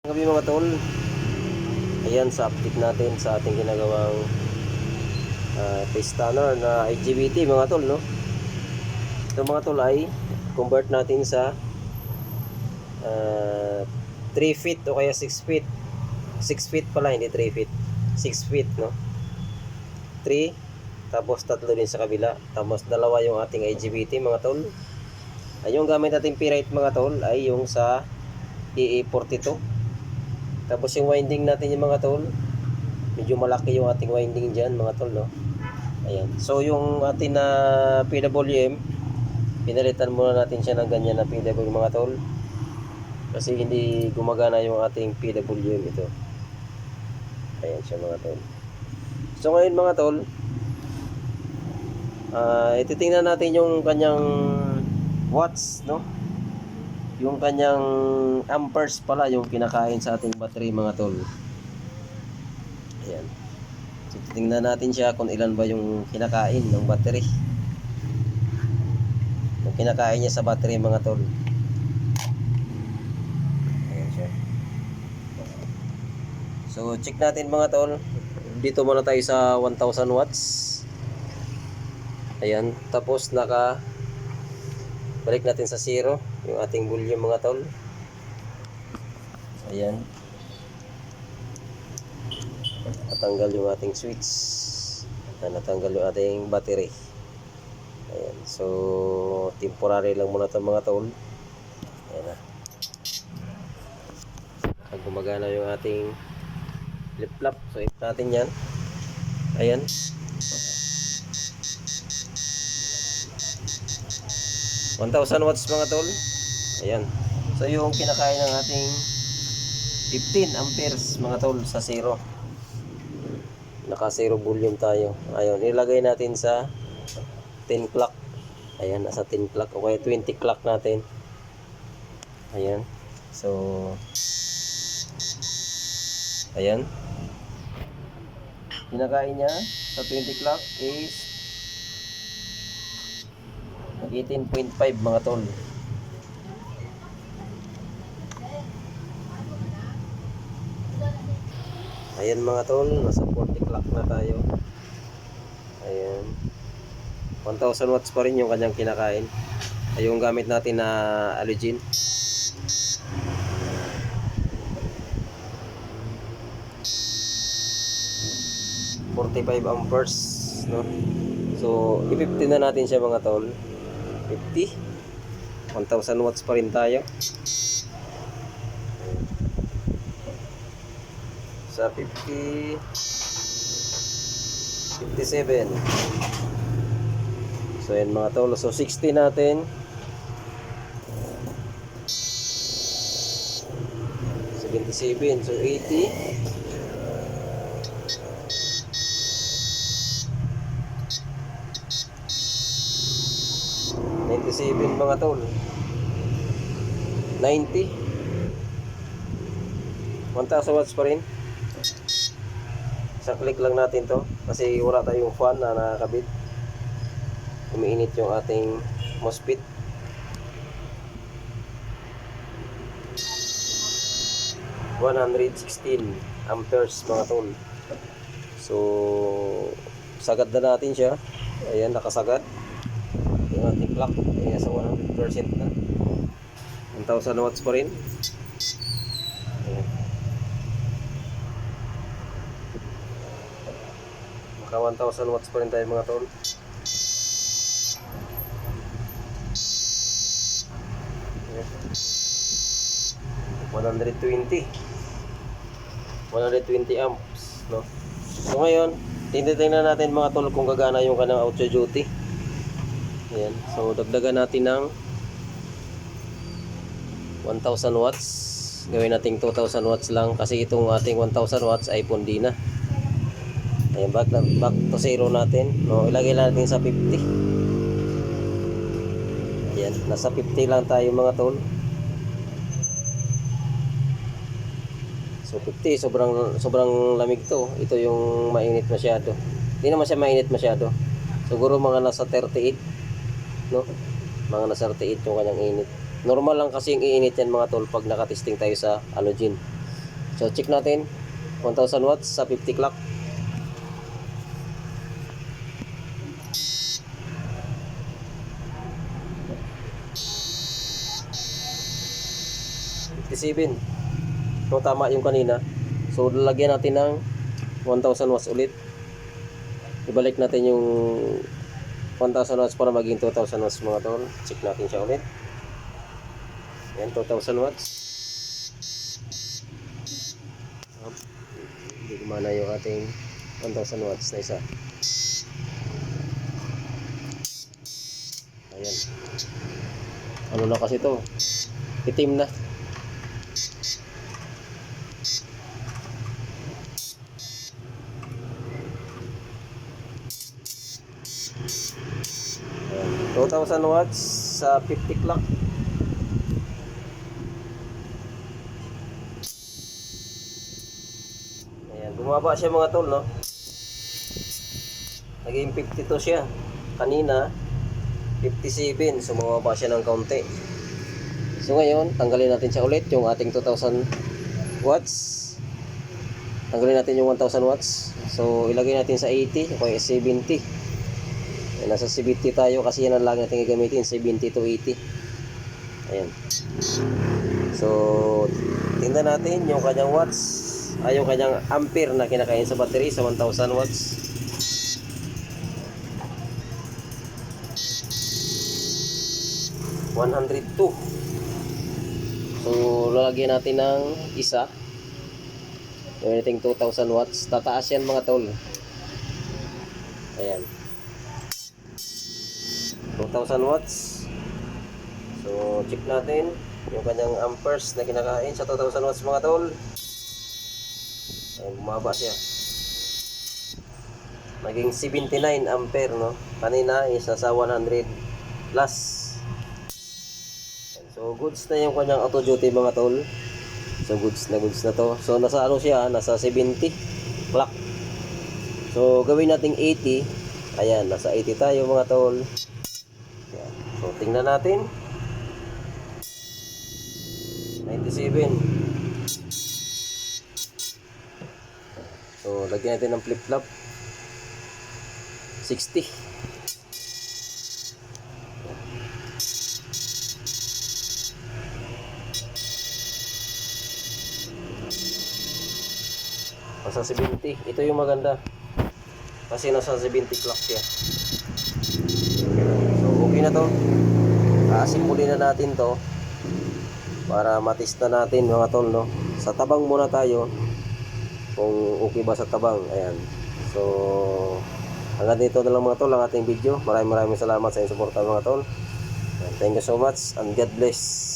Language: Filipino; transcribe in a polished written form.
Gabi mga tol, ayan sa update natin sa ating ginagawang face stunner na IGBT mga tol, no? Ito mga tol ay convert natin sa 3 feet o kaya 6 feet. 6 feet pala, hindi 3 feet, 6 feet, no? 3 tapos tatlo din sa kabila, tapos dalawa yung ating IGBT mga tol. Ay yung gamit nating P-Rite mga tol ay yung sa EE42. Tapos yung winding natin yung mga tol, medyo malaki yung ating winding dyan mga tol, no? Ayan. So yung ating na PWM, pinalitan muna natin siya ng ganyan na PWM mga tol. Kasi hindi gumagana yung ating PWM ito. Ayan siya mga tol. So ngayon mga tol, ititingnan natin yung kanyang watts, no? Yung kanyang amperes pala yung kinakain sa ating battery mga tol. Ayan. So, tingnan natin siya kung ilan ba yung kinakain ng battery. Yung kinakain niya sa battery mga tol. Ayan siya. So check natin mga tol. Dito muna tayo sa 1000 watts. Ayan. Tapos balik natin sa 0 yung ating volume mga tol. Ayan. Natanggal yung ating switch. Natanggal yung ating battery. Ayan. So temporary lang muna ito mga tol. Ayan na. Pag gumagana yung ating flip-flop, so hit natin yan. Ayan. $1,000 watts mga tol. Ayan. So yung kinakain ng ating 15 amperes mga tol sa 0. Naka 0 volume tayo. Ayun, ilagay natin sa 10 clock. Ayan, nasa 10 clock o kaya 20 clock natin. Ayan. So ayan. Kinakain niya sa 20 clock is 18.5 mga tol. Ayan mga tol, nasa 40 clock na tayo. Ayan. 1000 watts pa rin yung kanyang kinakain. Ay yung gamit natin na halogen. $45 amperes, no? So, i-50 na natin siya mga tol. 50. 1000 watts pa rin tayo. Sa 50, 57. So yan mga tol. So 60 natin. 77. So 80. 97 mga tol. 90. 1000 watts pa rin. Isang click lang natin to kasi wala tayong fan na nakakabit. Umiinit yung ating MOSFET. $116 amperes mga tol. So sagad na natin siya. Ayan, nakasagad yung ating clock. Ayan, sa 100% na. 1000 watts pa rin. Ayan. Maka 1000 watts pa rin tayo mga tol. Ayan. 120 amps, no? So ngayon titingnan natin mga tol kung gagana yung kanang auto duty. Ayan. So dagdagan natin ng 1000 watts. Gawin natin 2000 watts lang kasi itong ating 1000 watts ay pundi na. Ayan, back to 0 natin, no? Ilagay natin sa 50. Ayan, nasa 50 lang tayo mga tol. So 50, sobrang lamig to. Ito yung mainit masyado. Hindi naman siya mainit masyado. Siguro mga nasa 38, no? Mga nasa 38 yung kanyang init. Normal lang kasi yung iinit yan mga tol pag nakatesting tayo sa halogen. So check natin 1000 watts sa 50 clock. So tama yung kanina. So lalagyan natin ng 1000 watts ulit. Ibalik natin yung 1000 watts para maging 2000 watts mga tol. Check natin siya ulit. Yan, 2000 watts. Hindi gumana yung ating 1000 watts na isa. Ayan. Ano na kasi to? Itim na. Ayan. 2000 watts sa 50 clock. Ayan, bumaba siya mga tol, no? Naging 52 siya. Kanina 57, so bumaba siya ng kaunti. So ngayon, tanggalin natin siya ulit yung ating 2000 watts. Tanggalin natin yung 1000 watts. So ilagay natin sa 80 o 70. Ayan, nasa 70 tayo kasi yan ang lang natin gagamitin, 70 to 80. Ayan. So tingnan natin yung kanyang watts, yung kanyang ampere na kinakain sa battery sa 1000 watts. $102. So lalagyan natin ng isa. Yung ating 2000 watts. Tataas yan mga tol. Ayan. 2000 watts. So check natin yung kanyang amperes na kinakain sa 2000 watts mga tol. Ayan, bumaba siya. Naging 79 ampere, no? Kanina is nasa 100 plus. So goods na yung kanyang auto duty mga tol. So goods na to. So nasa ano siya, nasa 70 clock. So gawin nating 80. Ayan, nasa 80 tayo mga tol. Ayan. So tingnan natin. 97. So lagyan natin ng flip-flop. 60. Nasa 70. Ito yung maganda. Kasi nasa 70 clock siya. So okay na to. Aasimpulin na natin to. Para matista natin mga tol, no. Sa tabang muna tayo. Kung okay ba sa tabang. Ayan. So hanggang dito na lang mga tol ang ating video. Maraming salamat sa inyong suporta mga tol. Thank you so much and God bless.